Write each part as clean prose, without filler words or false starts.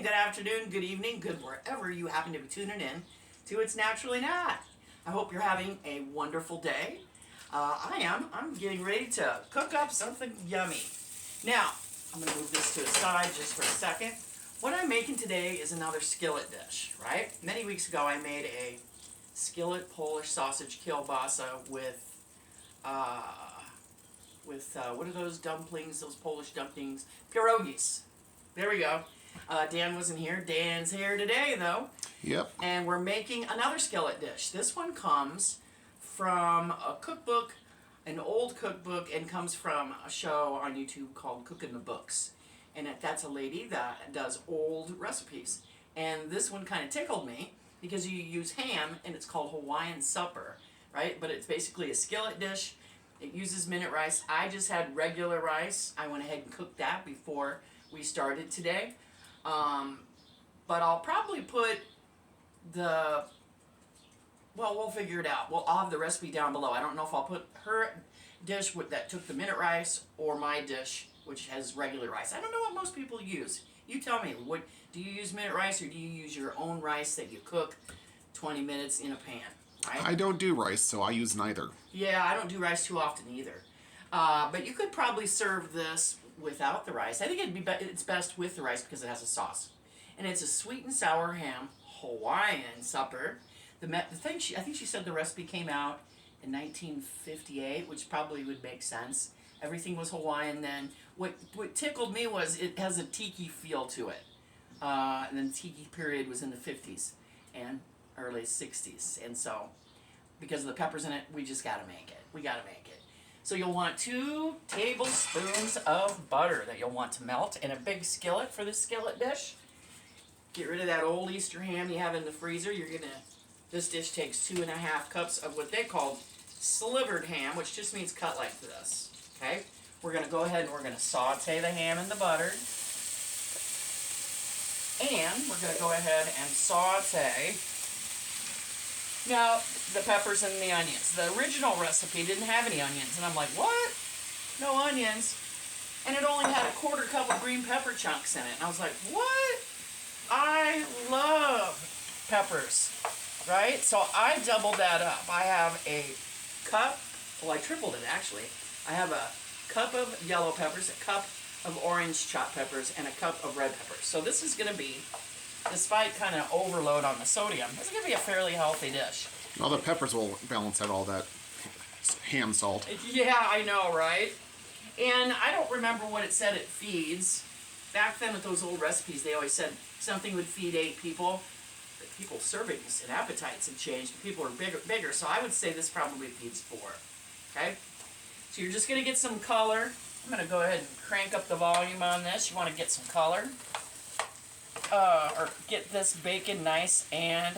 good afternoon, good evening, good wherever you happen to be tuning in to It's Naturally Not. I hope you're having a wonderful day. I am. I'm getting ready to cook up something yummy. Now, I'm going to move this to the side just for a second. What I'm making today is another skillet dish, right? Many weeks ago I made a skillet Polish sausage kielbasa with what are those dumplings, those Polish dumplings? Pierogis. There we go. Dan wasn't here. Dan's here today, though. Yep. And we're making another skillet dish. This one comes from a cookbook, an old cookbook, and comes from a show on YouTube called Cooking the Books. And that's a lady that does old recipes. And this one kind of tickled me because you use ham, and it's called Hawaiian supper, right? But it's basically a skillet dish. It uses minute rice. I just had regular rice. I went ahead and cooked that before we started today. But I'll probably put well, we'll figure it out. I'll have the recipe down below. I don't know if I'll put her dish that took the minute rice or my dish, which has regular rice. I don't know what most people use. You tell me. What do you use, minute rice, or do you use your own rice that you cook 20 minutes in a pan? Right? I don't do rice, so I use neither. Yeah, I don't do rice too often either. But you could probably serve this without the rice. I think it's best with the rice because it has a sauce. And it's a sweet and sour ham Hawaiian supper. I think she said the recipe came out in 1958, which probably would make sense. Everything was Hawaiian then. What tickled me was it has a Tiki feel to it. And then the Tiki period was in the 50s and early 60s. And so, because of the peppers in it, we just gotta make it. We gotta make it. So you'll want 2 tablespoons of butter that you'll want to melt in a big skillet for this skillet dish. Get rid of that old Easter ham you have in the freezer. This dish takes 2.5 cups of what they call slivered ham, which just means cut like this. Okay? We're gonna go ahead and we're gonna saute the ham in the butter. And we're gonna go ahead and saute now the peppers and the onions. The original recipe didn't have any onions, and I'm like, what? No onions? And it only had a 1/4 cup of green pepper chunks in it. And I was like, what? I love peppers, right? So I doubled that up. I have a cup, well, I tripled it actually. I have a cup of yellow peppers, a cup of orange chopped peppers, and a cup of red peppers. So this is going to be, despite kind of overload on the sodium, this is going to be a fairly healthy dish. All the peppers will balance out all that ham salt. Yeah, I know, right? And I don't remember what it said it feeds. Back then with those old recipes, they always said something would feed 8 people. But people's servings and appetites have changed. People are bigger, so I would say this probably feeds 4. Okay? So you're just going to get some color. I'm going to go ahead and crank up the volume on this. You want to get some color. Or get this bacon nice and...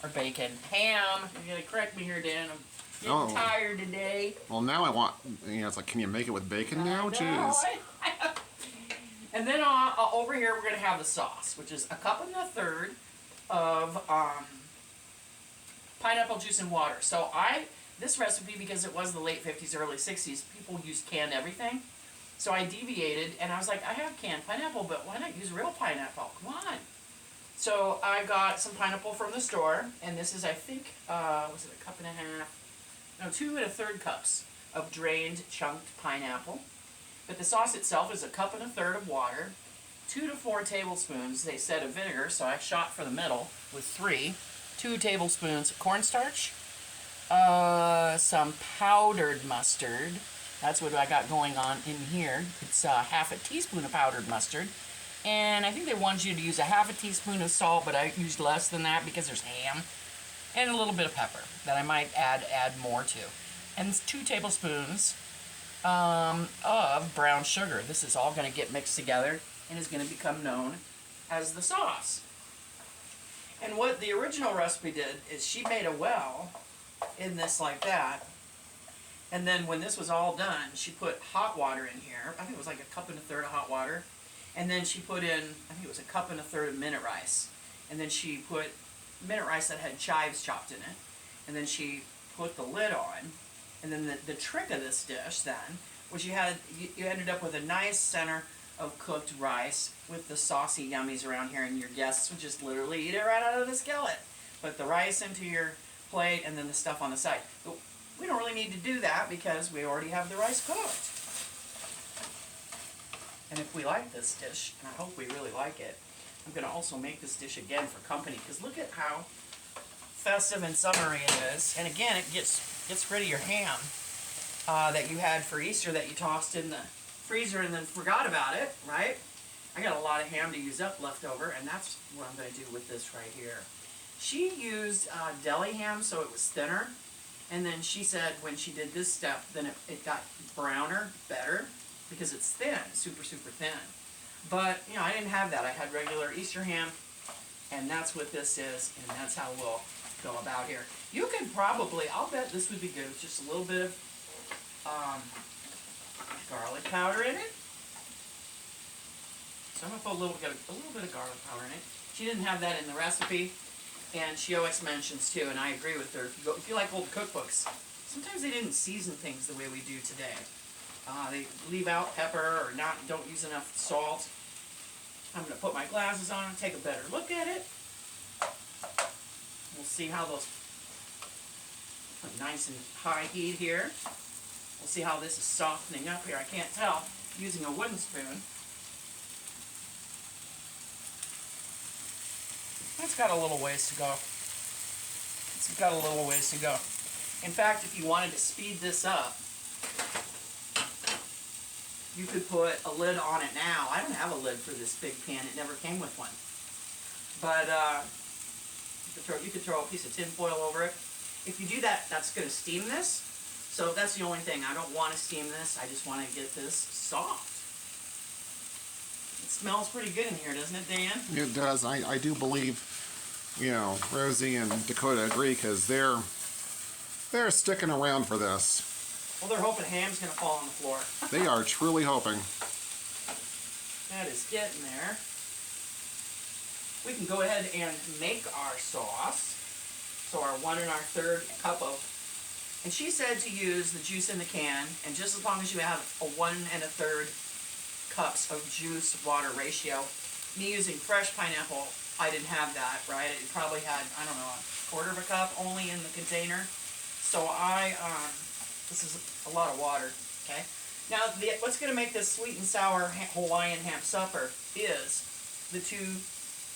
Or bacon. Ham. You're going to correct me here, Dan. I'm getting tired today. Well, now I want... it's like, can you make it with bacon now? Jeez. And then over here we're going to have the sauce, which is 1 1/3 cup of pineapple juice and water. So this recipe, because it was the late 50s, early 60s, people used canned everything. So I deviated, and I was like, I have canned pineapple, but why not use real pineapple? Come on. So I got some pineapple from the store, and this is, I think, was it 1.5 cups? No, 2 1/3 cups of drained, chunked pineapple. But the sauce itself is 1 1/3 cups of water, 2 to 4 tablespoons, they said, of vinegar, so I shot for the middle with 3, 2 tablespoons of cornstarch, some powdered mustard. That's what I got going on in here. It's 1/2 teaspoon of powdered mustard. And I think they wanted you to use 1/2 teaspoon of salt, but I used less than that because there's ham. And a little bit of pepper that I might add more to. And 2 tablespoons of brown sugar. This is all going to get mixed together and is going to become known as the sauce. And what the original recipe did is she made a well in this like that. And then when this was all done, she put hot water in here. I think it was like 1 1/3 cups of hot water. And then she put in, I think it was 1 1/3 cups of minute rice. And then she put minute rice that had chives chopped in it. And then she put the lid on. And then the trick of this dish then was you ended up with a nice center of cooked rice with the saucy yummies around here, and your guests would just literally eat it right out of the skillet. Put the rice into your plate and then the stuff on the side. But we don't really need to do that because we already have the rice cooked. And if we like this dish, and I hope we really like it, I'm going to also make this dish again for company, because look at how festive and summery it is. And again, it gets rid of your ham that you had for Easter that you tossed in the freezer and then forgot about it, right? I got a lot of ham to use up left over, and that's what I'm going to do with this right here. She used deli ham, so it was thinner. And then she said when she did this step, then it got browner, better, because it's thin, super, super thin. But, you know, I didn't have that. I had regular Easter ham, and that's what this is, and that's how we'll go about here. You can probably, I'll bet this would be good with just a little bit of garlic powder in it. So I'm going to put a little bit of garlic powder in it. She didn't have that in the recipe, and she always mentions too, and I agree with her. If you like old cookbooks, sometimes they didn't season things the way we do today. They leave out pepper or don't use enough salt. I'm going to put my glasses on and take a better look at it. We'll see how those are nice and high heat here. We'll see how this is softening up here. I can't tell using a wooden spoon. It's got a little ways to go. It's got a little ways to go. In fact, if you wanted to speed this up, you could put a lid on it now. I don't have a lid for this big pan. It never came with one. But you could throw a piece of tin foil over it. If you do that, that's going to steam this. So that's the only thing. I don't want to steam this. I just want to get this soft. It smells pretty good in here, doesn't it, Dan? It does. I do believe, you know, Rosie and Dakota agree, because they're sticking around for this. Well, they're hoping ham's going to fall on the floor. They are truly hoping. That is getting there. We can go ahead and make our sauce. So our 1 1/3 cup of, and she said to use the juice in the can, and just as long as you have a 1 1/3 cups of juice water ratio. Me using fresh pineapple, I didn't have that, right? It probably had, I don't know, 1/4 cup only in the container. So this is a lot of water, okay? Now, what's going to make this sweet and sour Hawaiian ham supper is the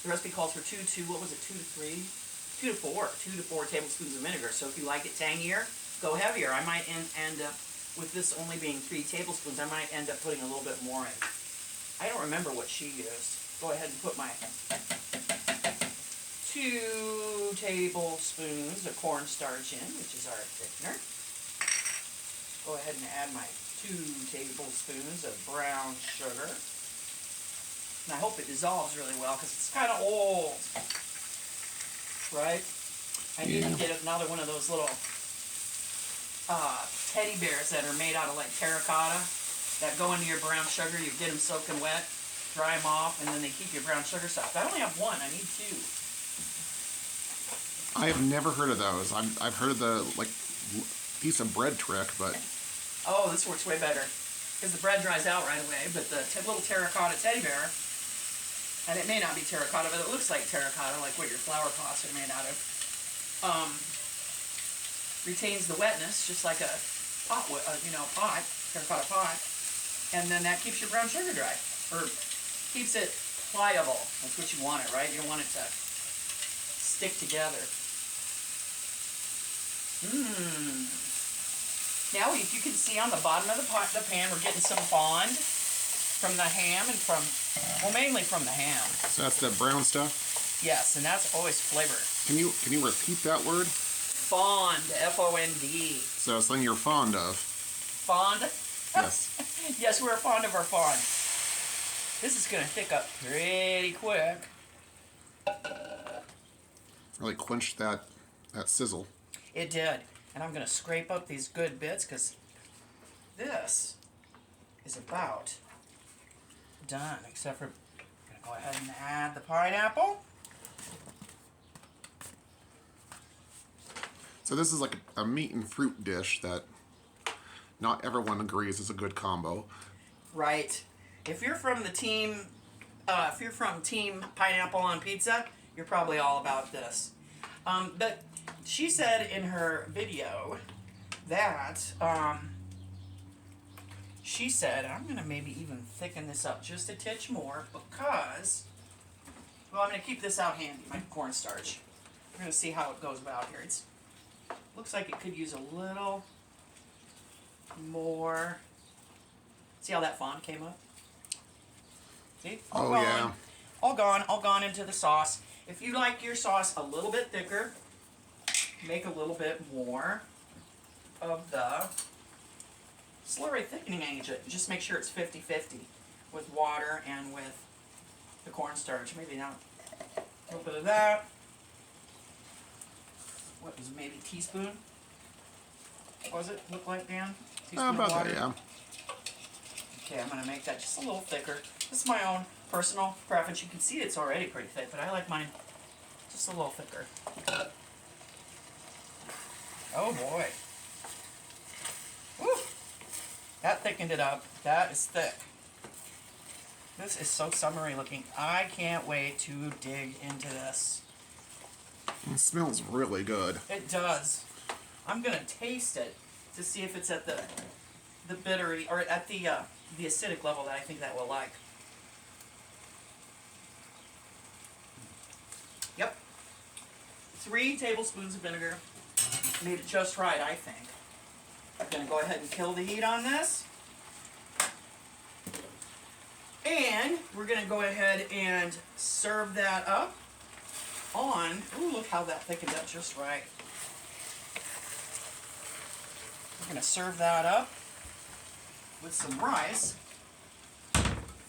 recipe calls for 2 to 4 tablespoons of vinegar. So if you like it tangier, go heavier. I might end up, with this only being 3 tablespoons, I might end up putting a little bit more in. I don't remember what she used. Go ahead and put my 2 tablespoons of cornstarch in, which is our thickener. Go ahead and add my 2 tablespoons of brown sugar. And I hope it dissolves really well, because it's kind of old, right? I need to get another one of those little teddy bears that are made out of like terracotta that go into your brown sugar. You get them soaking wet, dry them off, and then they keep your brown sugar soft. I only have 1. I need 2. I have never heard of those. I've heard of the piece of bread trick, but oh, this works way better because the bread dries out right away. But the little terracotta teddy bear, and it may not be terracotta, but it looks like terracotta, like what your flower pots are made out of. Retains the wetness just like a pot, terracotta pot, and then that keeps your brown sugar dry, or keeps it pliable. That's what you want it, right? You don't want it to stick together. Now you can see on the bottom of the pan, we're getting some fond from the ham and mainly from the ham. So that's the brown stuff? Yes, and that's always flavored. Can you repeat that word? Fond, F-O-N-D. So it's something you're fond of. Fond? Yes. Yes, we're fond of our fond. This is going to thick up pretty quick. Really quenched that sizzle. It did. And I'm going to scrape up these good bits because this is about done. Except for, I'm going to go ahead and add the pineapple. So this is like a meat and fruit dish that not everyone agrees is a good combo. Right. If you're from the team, if you're from Team Pineapple on Pizza, you're probably all about this. But she said in her video that, she said, I'm going to maybe even thicken this up just a titch more because, well, I'm going to keep this out handy, my cornstarch. We're going to see how it goes about here. It looks like it could use a little more. See how that fond came up? See? All gone. Yeah. All gone into the sauce. If you like your sauce a little bit thicker, make a little bit more of the slurry thickening agent. Just make sure it's 50-50 with water and with the cornstarch. Maybe not a little bit of that. What was it, maybe a teaspoon? What was it look like, Dan? Teaspoon About of water? that, yeah. Okay, I'm going to make that just a little thicker. This is my own personal preference. You can see it's already pretty thick, but I like mine just a little thicker. Oh boy. Woo! That thickened it up. That is thick. This is so summery looking. I can't wait to dig into this. It smells really good. It does. I'm going to taste it to see if it's at the bittery, or at the acidic level that I think that will like. Yep. 3 tablespoons of vinegar. Made it just right, I think. I'm going to go ahead and kill the heat on this. And we're going to go ahead and serve that up on, ooh, look how that thickened up just right. We're going to serve that up with some rice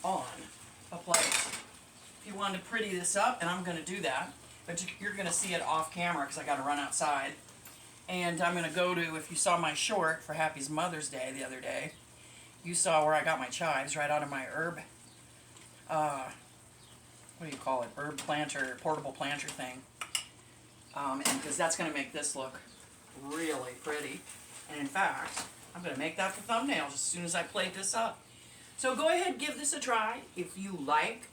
on a plate. If you want to pretty this up, and I'm going to do that, but you're going to see it off camera because I got to run outside. And I'm going to go to, if you saw my short for Happy's Mother's Day the other day, you saw where I got my chives right out of my herb, what do you call it, herb planter, portable planter thing. And because that's going to make this look really pretty. And in fact, I'm going to make that the thumbnail as soon as I plate this up. So go ahead and give this a try if you like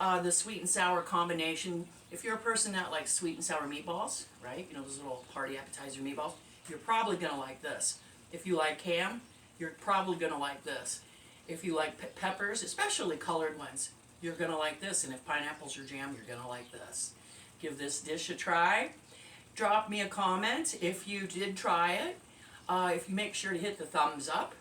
the sweet and sour combination. If you're a person that likes sweet and sour meatballs, right, you know, those little party appetizer meatballs, you're probably going to like this. If you like ham, you're probably going to like this. If you like peppers, especially colored ones, you're going to like this. And if pineapple's your jam, you're going to like this. Give this dish a try. Drop me a comment if you did try it. If you make sure to hit the thumbs up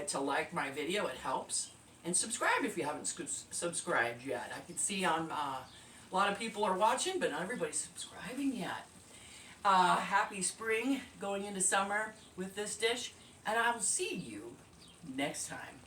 to like my video, it helps. And subscribe if you haven't subscribed yet. I can see on a lot of people are watching, but not everybody's subscribing yet. Happy spring going into summer with this dish, and I will see you next time.